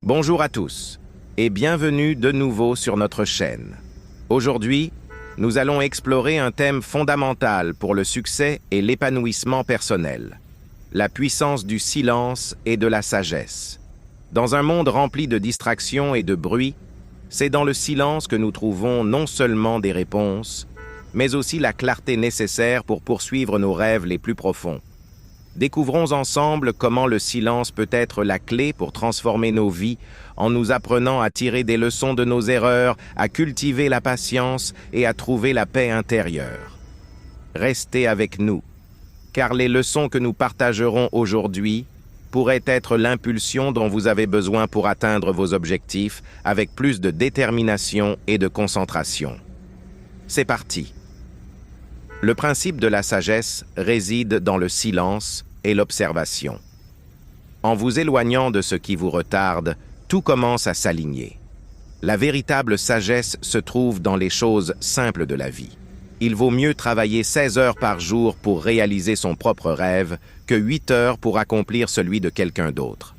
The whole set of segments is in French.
Bonjour à tous et bienvenue de nouveau sur notre chaîne. Aujourd'hui, nous allons explorer un thème fondamental pour le succès et l'épanouissement personnel, la puissance du silence et de la sagesse. Dans un monde rempli de distractions et de bruit, c'est dans le silence que nous trouvons non seulement des réponses, mais aussi la clarté nécessaire pour poursuivre nos rêves les plus profonds. Découvrons ensemble comment le silence peut être la clé pour transformer nos vies en nous apprenant à tirer des leçons de nos erreurs, à cultiver la patience et à trouver la paix intérieure. Restez avec nous, car les leçons que nous partagerons aujourd'hui pourraient être l'impulsion dont vous avez besoin pour atteindre vos objectifs avec plus de détermination et de concentration. C'est parti! Le principe de la sagesse réside dans le silence et l'observation. En vous éloignant de ce qui vous retarde, tout commence à s'aligner. La véritable sagesse se trouve dans les choses simples de la vie. Il vaut mieux travailler 16 heures par jour pour réaliser son propre rêve que 8 heures pour accomplir celui de quelqu'un d'autre.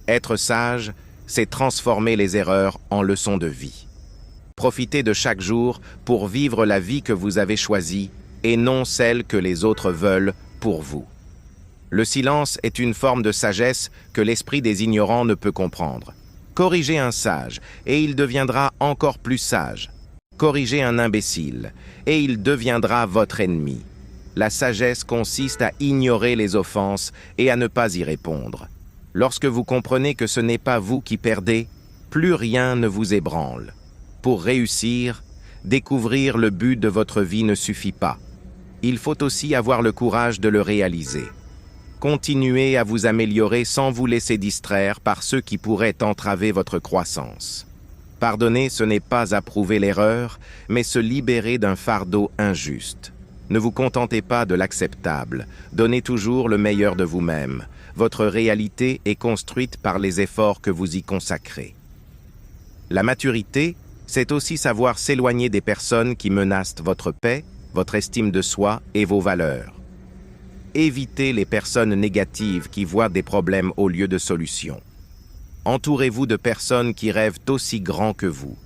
Être sage, c'est transformer les erreurs en leçons de vie. Profitez de chaque jour pour vivre la vie que vous avez choisie et non celle que les autres veulent pour vous. Le silence est une forme de sagesse que l'esprit des ignorants ne peut comprendre. Corrigez un sage, et il deviendra encore plus sage. Corrigez un imbécile, et il deviendra votre ennemi. La sagesse consiste à ignorer les offenses et à ne pas y répondre. Lorsque vous comprenez que ce n'est pas vous qui perdez, plus rien ne vous ébranle. Pour réussir, découvrir le but de votre vie ne suffit pas. Il faut aussi avoir le courage de le réaliser. Continuez à vous améliorer sans vous laisser distraire par ceux qui pourraient entraver votre croissance. Pardonner, ce n'est pas approuver l'erreur, mais se libérer d'un fardeau injuste. Ne vous contentez pas de l'acceptable, donnez toujours le meilleur de vous-même. Votre réalité est construite par les efforts que vous y consacrez. La maturité, c'est aussi savoir s'éloigner des personnes qui menacent votre paix, votre estime de soi et vos valeurs. Évitez les personnes négatives qui voient des problèmes au lieu de solutions. Entourez-vous de personnes qui rêvent aussi grand que vous.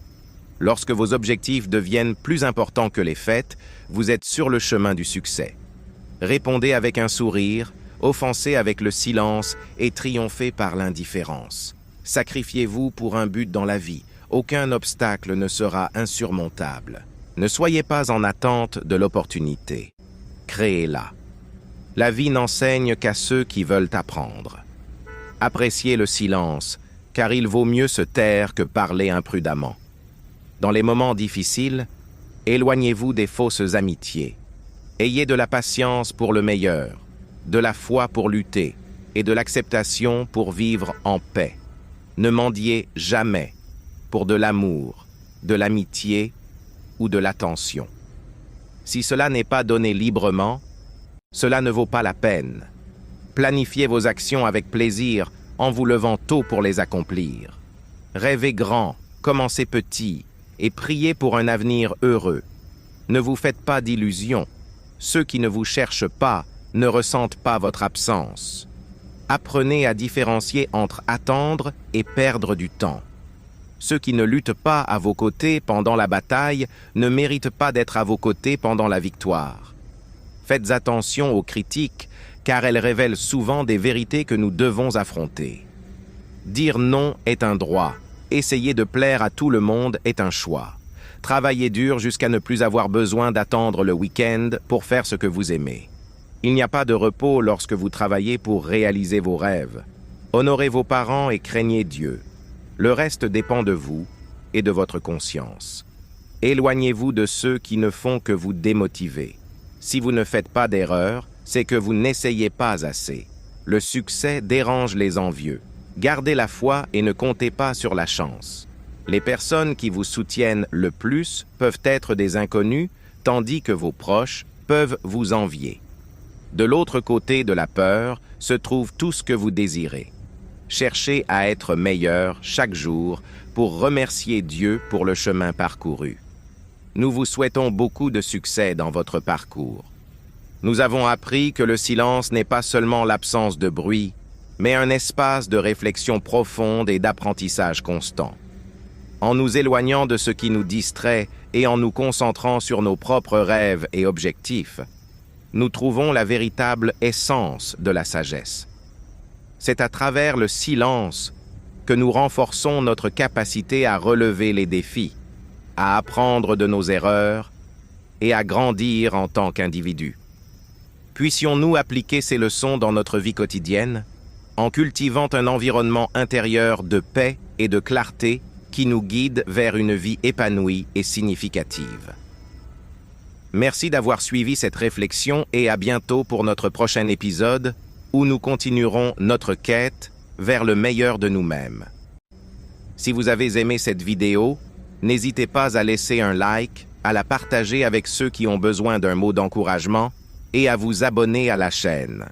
Lorsque vos objectifs deviennent plus importants que les faits, vous êtes sur le chemin du succès. Répondez avec un sourire, offensez avec le silence et triomphez par l'indifférence. Sacrifiez-vous pour un but dans la vie. Aucun obstacle ne sera insurmontable. Ne soyez pas en attente de l'opportunité. Créez-la. La vie n'enseigne qu'à ceux qui veulent apprendre. Appréciez le silence, car il vaut mieux se taire que parler imprudemment. Dans les moments difficiles, éloignez-vous des fausses amitiés. Ayez de la patience pour le meilleur, de la foi pour lutter et de l'acceptation pour vivre en paix. Ne mendiez jamais pour de l'amour, de l'amitié ou de l'attention. Si cela n'est pas donné librement, cela ne vaut pas la peine. Planifiez vos actions avec plaisir en vous levant tôt pour les accomplir. Rêvez grand, commencez petit et priez pour un avenir heureux. Ne vous faites pas d'illusions. Ceux qui ne vous cherchent pas ne ressentent pas votre absence. Apprenez à différencier entre attendre et perdre du temps. Ceux qui ne luttent pas à vos côtés pendant la bataille ne méritent pas d'être à vos côtés pendant la victoire. Faites attention aux critiques, car elles révèlent souvent des vérités que nous devons affronter. Dire non est un droit. Essayer de plaire à tout le monde est un choix. Travaillez dur jusqu'à ne plus avoir besoin d'attendre le week-end pour faire ce que vous aimez. Il n'y a pas de repos lorsque vous travaillez pour réaliser vos rêves. Honorez vos parents et craignez Dieu. Le reste dépend de vous et de votre conscience. Éloignez-vous de ceux qui ne font que vous démotiver. Si vous ne faites pas d'erreur, c'est que vous n'essayez pas assez. Le succès dérange les envieux. Gardez la foi et ne comptez pas sur la chance. Les personnes qui vous soutiennent le plus peuvent être des inconnus, tandis que vos proches peuvent vous envier. De l'autre côté de la peur se trouve tout ce que vous désirez. Cherchez à être meilleur chaque jour pour remercier Dieu pour le chemin parcouru. Nous vous souhaitons beaucoup de succès dans votre parcours. Nous avons appris que le silence n'est pas seulement l'absence de bruit, mais un espace de réflexion profonde et d'apprentissage constant. En nous éloignant de ce qui nous distrait et en nous concentrant sur nos propres rêves et objectifs, nous trouvons la véritable essence de la sagesse. C'est à travers le silence que nous renforçons notre capacité à relever les défis, à apprendre de nos erreurs et à grandir en tant qu'individus. Puissions-nous appliquer ces leçons dans notre vie quotidienne, en cultivant un environnement intérieur de paix et de clarté qui nous guide vers une vie épanouie et significative. Merci d'avoir suivi cette réflexion et à bientôt pour notre prochain épisode où nous continuerons notre quête vers le meilleur de nous-mêmes. Si vous avez aimé cette vidéo, n'hésitez pas à laisser un like, à la partager avec ceux qui ont besoin d'un mot d'encouragement et à vous abonner à la chaîne.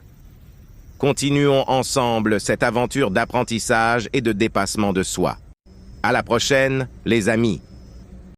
Continuons ensemble cette aventure d'apprentissage et de dépassement de soi. À la prochaine, les amis!